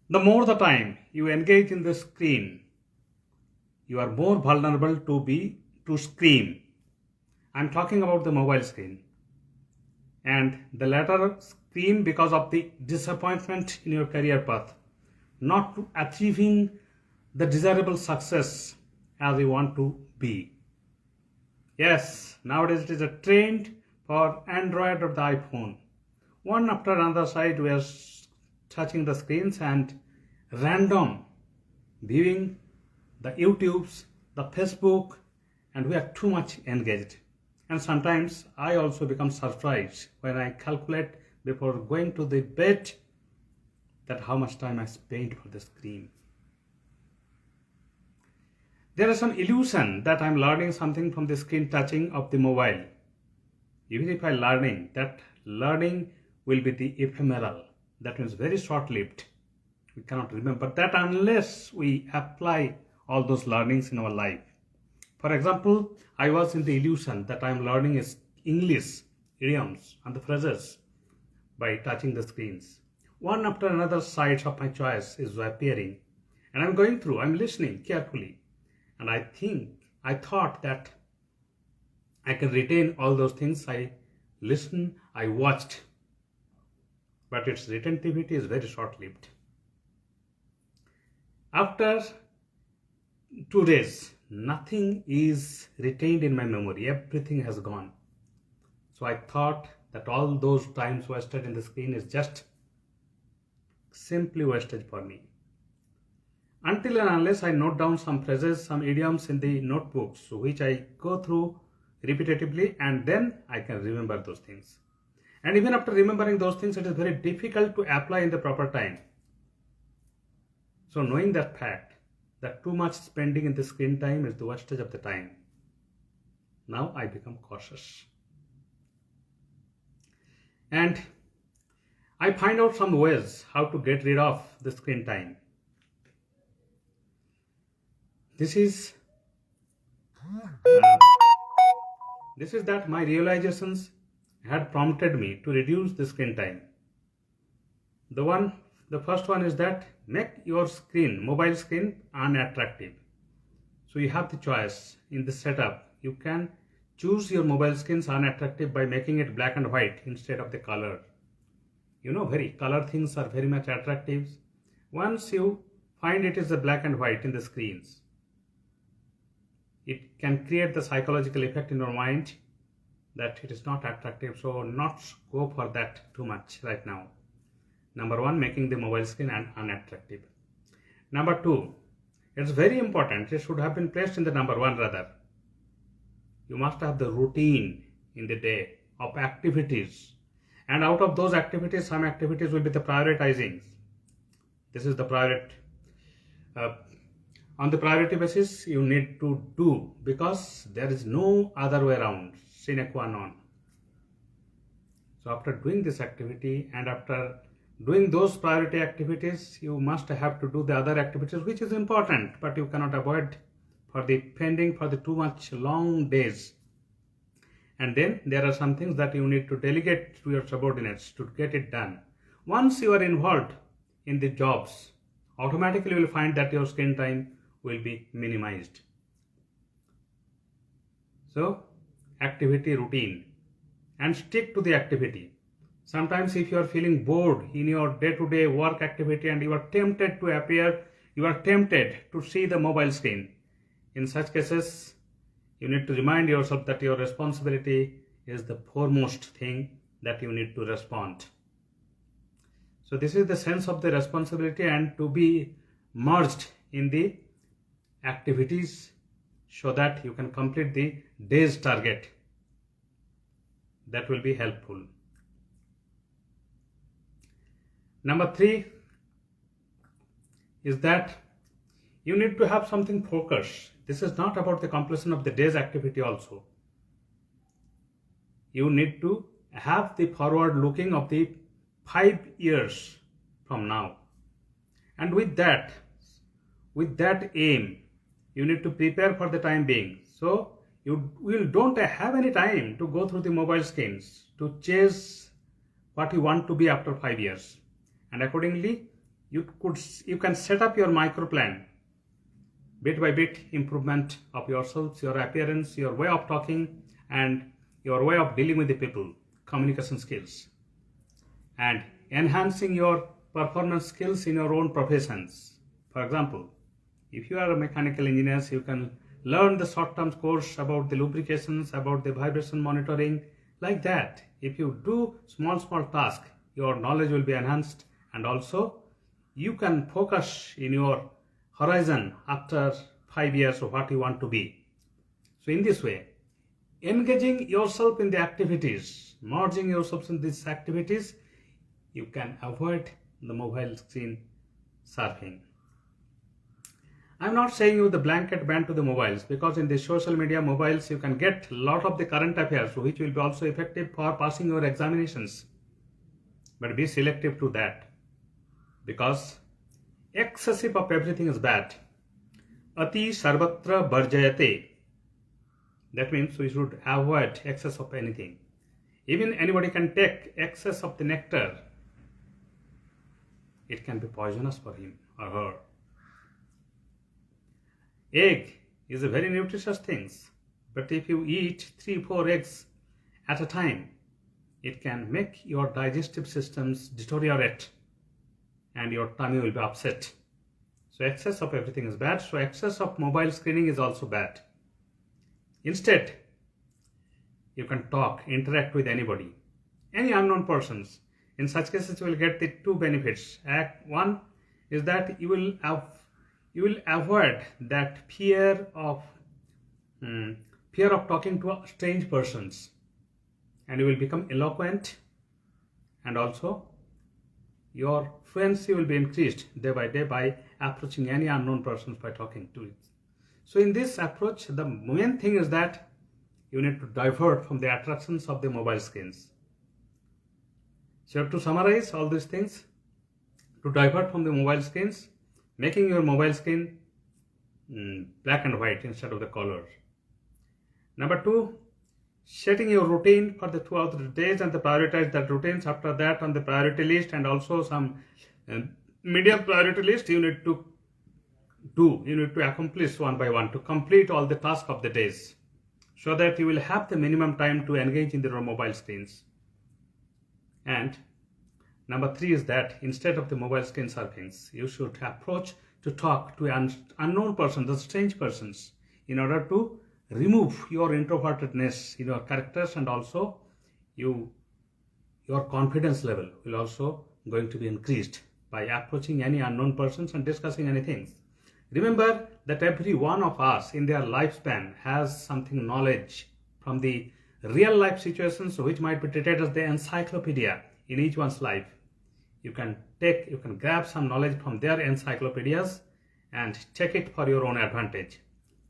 The more the time you engage in the screen, you are more vulnerable to scream. I'm talking about the mobile screen. And the latter scream because of the disappointment in your career path, not to achieving the desirable success as you want to be. Yes, nowadays it is a trend for Android or the iPhone. One after another side we are touching the screens and random viewing the YouTubes, the Facebook, and we are too much engaged. And sometimes I also become surprised when I calculate before going to the bed that how much time I spent for the screen. There is some illusion that I'm learning something from the screen touching of the mobile. Even if I'm learning, that learning will be the ephemeral. That means very short-lived. We cannot remember that unless we apply all those learnings in our life. For example, I was in the illusion that I'm learning English, idioms and the phrases by touching the screens. One after another sites of my choice is appearing and I'm listening carefully. And I thought that I can retain all those things. I listened, I watched, but its retentivity is very short-lived. After 2 days, nothing is retained in my memory. Everything has gone. So I thought that all those times wasted in the screen is just simply wastage for me. Until and unless I note down some phrases, some idioms in the notebooks, which I go through repetitively, and then I can remember those things. And even after remembering those things, it is very difficult to apply in the proper time. So knowing that fact, that too much spending in the screen time is the wastage of the time, now I become cautious. And I find out some ways how to get rid of the screen time. This is that my realizations had prompted me to reduce the screen time. The first one is that make your mobile screen, unattractive. So you have the choice in the setup. You can choose your mobile screens unattractive by making it black and white instead of the color. Color things are very much attractive. Once you find it is the black and white in the screens, it can create the psychological effect in your mind that it is not attractive, so not go for that too much right now. Number one, making the mobile screen unattractive. Number two, it's very important, it should have been placed in the number one rather. You must have the routine in the day of activities, and out of those activities, some activities will be the prioritizing. This is the priority. On the priority basis, you need to do, because there is no other way around, sine qua non. So after doing this activity and after doing those priority activities, you must have to do the other activities, which is important, but you cannot avoid for the pending for the too much long days. And then there are some things that you need to delegate to your subordinates to get it done. Once you are involved in the jobs, automatically you will find that your screen time will be minimized. So activity routine, and stick to the activity. Sometimes if you are feeling bored in your day-to-day work activity and you are tempted to see the mobile screen, in such cases you need to remind yourself that your responsibility is the foremost thing that you need to respond. So this is the sense of the responsibility, and to be merged in the activities so that you can complete the day's target. That will be helpful. Number three is that you need to have something focused. This is not about the completion of the day's activity also. You need to have the forward looking of the 5 years from now. And with that aim, you need to prepare for the time being. So you don't have any time to go through the mobile screens to chase what you want to be after 5 years. And accordingly, you can set up your micro plan, bit by bit improvement of yourselves, your appearance, your way of talking, and your way of dealing with the people, communication skills, and enhancing your performance skills in your own professions. For example, if you are a mechanical engineer, you can learn the short-term course about the lubrications, about the vibration monitoring, like that. If you do small tasks, your knowledge will be enhanced, and also you can focus in your horizon after 5 years of what you want to be. So in this way, engaging yourself in the activities, merging yourself in these activities, you can avoid the mobile screen surfing. I'm not saying you the blanket ban to the mobiles, because in the social media mobiles you can get a lot of the current affairs which will be also effective for passing your examinations. But be selective to that, because excessive of everything is bad. Ati sarvatra varjayate. That means we should avoid excess of anything. Even anybody can take excess of the nectar. It can be poisonous for him or her. Egg is a very nutritious thing, but if you eat 3-4 eggs at a time, it can make your digestive systems deteriorate and your tummy will be upset. So excess of everything is bad. So excess of mobile screening is also bad. Instead, you can talk, interact with anybody, any unknown persons. In such cases, you will get the 2 benefits. One is that you will avoid that fear of talking to strange persons, and you will become eloquent, and also your fluency will be increased day by day by approaching any unknown persons by talking to it. So in this approach, the main thing is that you need to divert from the attractions of the mobile screens. So you have to summarize all these things to divert from the mobile screens, making your mobile screen black and white instead of the colors. Number 2, setting your routine for the throughout the days and prioritize that routines. After that, on the priority list and also some medium priority list, you need to accomplish one by one to complete all the tasks of the days, so that you will have the minimum time to engage in the mobile screens. And number 3 is that instead of the mobile screen surfings, you should approach to talk to unknown persons, the strange persons, in order to remove your introvertedness in your characters, and also your confidence level will also going to be increased by approaching any unknown persons and discussing anything. Remember that every one of us in their lifespan has something knowledge from the real life situations which might be treated as the encyclopedia in each one's life. You can grab some knowledge from their encyclopedias and take it for your own advantage.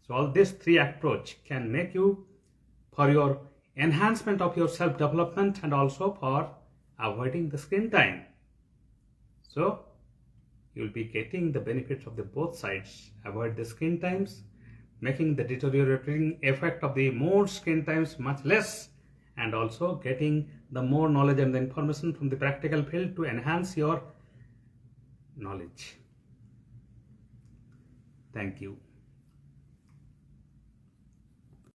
So all these 3 approach can make you for your enhancement of your self-development and also for avoiding the screen time. So you will be getting the benefits of the both sides. Avoid the screen times, making the deteriorating effect of the more screen times much less, and also getting the more knowledge and the information from the practical field to enhance your knowledge. Thank you.